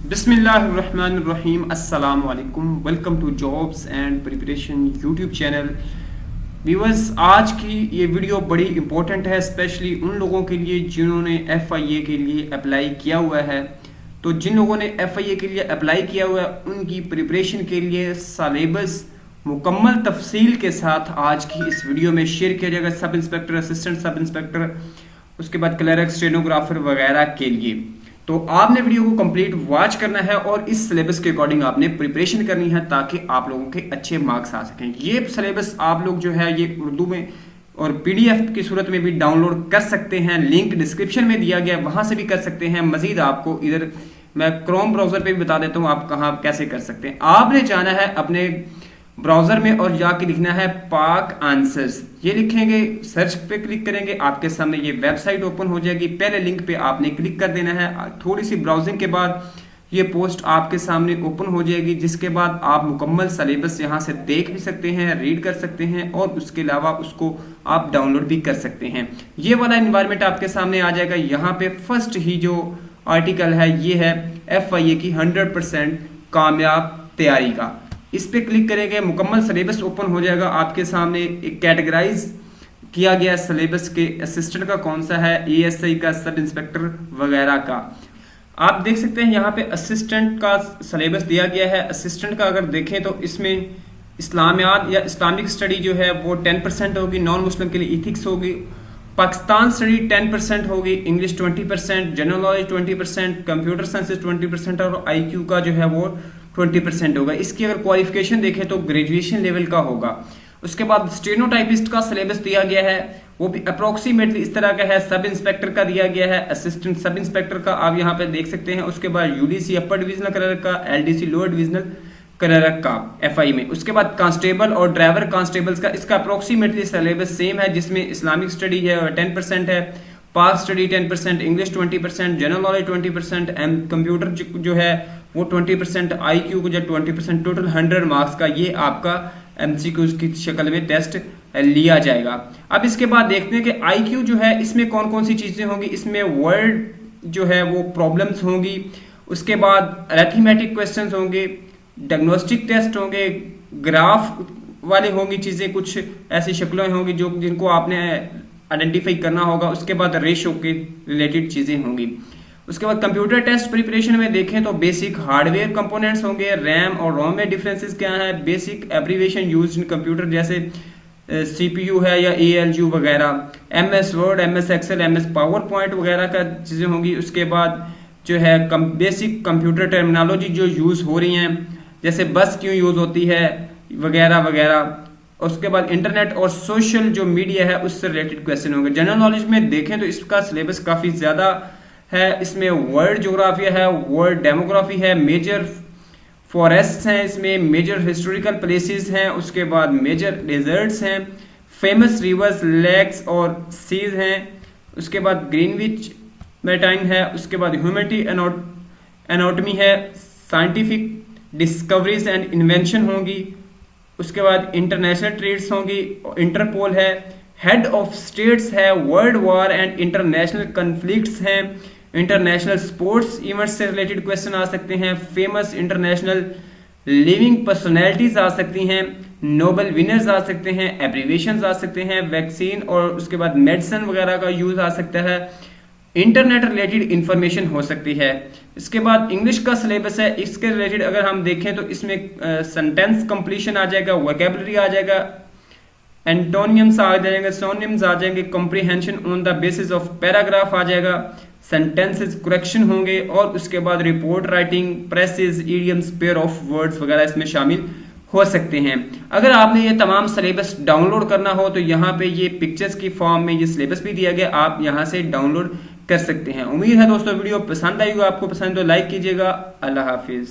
बिस्मिल्लाहिर्रहमानिर्रहीम अस्सलाम वालेकुम। Welcome to jobs and preparation YouTube channel. Viewers, आज की ये वीडियो बड़ी इंपॉर्टेंट है, स्पेशली उन लोगों के लिए जिन्होंने FIA के लिए अप्लाई किया हुआ है। तो जिन लोगों ने FIA के लिए अप्लाई किया हुआ है उनकी प्रिपरेशन के लिए सिलेबस मुकम्मल तफसील के साथ आज की इस वीडियो में शेयर किया जाएगा। Sub inspector, assistant sub inspector, उसके बाद क्लर्क, स्टेनोग्राफर वगैरह के लिए। तो आपने वीडियो को कंप्लीट वॉच करना है और इस सिलेबस के अकॉर्डिंग आपने प्रिपरेशन करनी है ताकि आप लोगों के अच्छे मार्क्स आ सकें। ये सिलेबस आप लोग जो है ये उर्दू में और PDF की सूरत में भी डाउनलोड कर सकते हैं। लिंक डिस्क्रिप्शन में दिया गया है, वहां से भी कर सकते हैं। मजीद आपको इधर मैं क्रोम ब्राउजर पे भी बता देता हूँ आप कहाँ कैसे कर सकते हैं। आपने जाना है अपने ब्राउजर में और जाके लिखना है पाक आंसर्स। ये लिखेंगे, सर्च पे क्लिक करेंगे, आपके सामने ये वेबसाइट ओपन हो जाएगी। पहले लिंक पे आपने क्लिक कर देना है। थोड़ी सी ब्राउजिंग के बाद ये पोस्ट आपके सामने ओपन हो जाएगी, जिसके बाद आप मुकम्मल सिलेबस यहाँ से देख भी सकते हैं, रीड कर सकते हैं और उसके अलावा उसको आप डाउनलोड भी कर सकते हैं। ये वाला एनवायरनमेंट आपके सामने आ जाएगा। यहाँ पे फर्स्ट ही जो आर्टिकल है ये है FIA की 100% कामयाब तैयारी का। इस पे क्लिक करेंगे, मुकम्मल सिलेबस ओपन हो जाएगा आपके सामने। एक कैटेगराइज किया गया सिलेबस के, असिस्टेंट का कौन सा है, ASI का, सब इंस्पेक्टर वगैरह का। आप देख सकते हैं यहाँ पे असिस्टेंट का सिलेबस दिया गया है। असिस्टेंट का अगर देखें तो इसमें इस्लामियात या इस्लामिक स्टडी जो है वो 10% होगी, नॉन मुस्लिम के लिए इथिक्स होगी, पाकिस्तान स्टडी 10% होगी, English 20%, general knowledge 20%, computer sciences 20% और IQ का जो है वो 20% होगा। इसकी अगर क्वालिफिकेशन देखें तो ग्रेजुएशन लेवल का होगा। उसके बाद स्टेनोटाइपिस्ट का सिलेबस दिया गया है, वो भी अप्रोक्सीमेटली इस तरह का है। सब इंस्पेक्टर का दिया गया है, असिस्टेंट सब इंस्पेक्टर का आप यहाँ पे देख सकते हैं। उसके बाद UDC अपर डिविजनल क्लर्क का, LDC लोअर डिविजनल क्लर्क का FI में। उसके बाद कांस्टेबल और ड्राइवर कांस्टेबल्स का, इसका अप्रोक्सीमेटली सिलेबस सेम है, जिसमें इस्लामिक स्टडी है 10% है, पाक study 10%, English 20%, general knowledge 20% and computer जो है वो 20%, IQ को जो 20%, टोटल 100 मार्क्स का ये आपका MCQs की शक्ल में टेस्ट लिया जाएगा। अब इसके बाद देखते हैं कि IQ जो है इसमें कौन कौन सी चीजें होंगी। इसमें वर्ड जो है वो प्रॉब्लम्स होंगी, उसके बाद अरिथमेटिक क्वेश्चंस होंगे, डायग्नोस्टिक टेस्ट होंगे, ग्राफ वाले होंगी चीजें, कुछ ऐसी शक्लें होंगी जो जिनको आपने आइडेंटिफाई करना होगा। उसके बाद रेशो के रिलेटेड चीजें होंगी। उसके बाद कंप्यूटर टेस्ट प्रिपरेशन में देखें तो बेसिक हार्डवेयर कंपोनेंट्स होंगे, रैम और रोम में डिफरेंसेस क्या है, basic abbreviation used in computer जैसे CPU है या ALU वगैरह, MS Word, MS Excel, MS PowerPoint वगैरह का चीज़ें होंगी। उसके बाद जो है बेसिक कंप्यूटर टर्मिनोलॉजी जो यूज़ हो रही हैं, जैसे बस क्यों यूज़ होती है वगैरह वगैरह। उसके बाद इंटरनेट और सोशल जो मीडिया है उससे रिलेटेड क्वेश्चन होंगे। जनरल नॉलेज में देखें तो इसका सिलेबस काफ़ी ज़्यादा है। इसमें वर्ल्ड ज्योग्राफिया है, वर्ल्ड डेमोग्राफी है, मेजर फॉरेस्ट्स हैं, इसमें मेजर हिस्टोरिकल प्लेसेस हैं, उसके बाद मेजर डेजर्ट्स हैं, फेमस रिवर्स, लेक्स और सीज हैं। उसके बाद ग्रीनविच मैटाइन है। उसके बाद ह्यूमैनिटी एनाटॉमी है, साइंटिफिक डिस्कवरीज एंड इन्वेंशन होंगी। उसके बाद इंटरनेशनल ट्रेड्स होंगी, इंटरपोल है, हेड ऑफ स्टेट्स है, world war and international conflicts हैं, इंटरनेशनल स्पोर्ट्स इवेंट्स से रिलेटेड क्वेश्चन आ सकते हैं, फेमस इंटरनेशनल लिविंग पर्सनैलिटीज आ सकती हैं, नोबेल विनर्स आ सकते हैं, एब्रीविएशंस आ सकते हैं, वैक्सीन और उसके बाद मेडिसिन वगैरह का यूज आ सकता है, इंटरनेट रिलेटेड इंफॉर्मेशन हो सकती है। इसके बाद इंग्लिश का सिलेबस है, इसके रिलेटेड अगर हम देखें तो इसमें सेंटेंस कंप्लीशन आ जाएगा, वोकैबुलरी आ जाएगा, एंटोनियम्स आ जाएंगे, सोनियम्स आ जाएंगे, comprehension on the basis of paragraph आ जाएगा, सेंटेंसेस करेक्शन होंगे और उसके बाद report writing, phrases, idioms, pair of words वगैरह इसमें शामिल हो सकते हैं। अगर आपने ये तमाम सिलेबस डाउनलोड करना हो तो यहाँ पे ये पिक्चर्स की फॉर्म में ये सिलेबस भी दिया गया, आप यहाँ से डाउनलोड कर सकते हैं। उम्मीद है दोस्तों वीडियो पसंद आई हो, आपको पसंद तो लाइक कीजिएगा। अल्लाह हाफिज।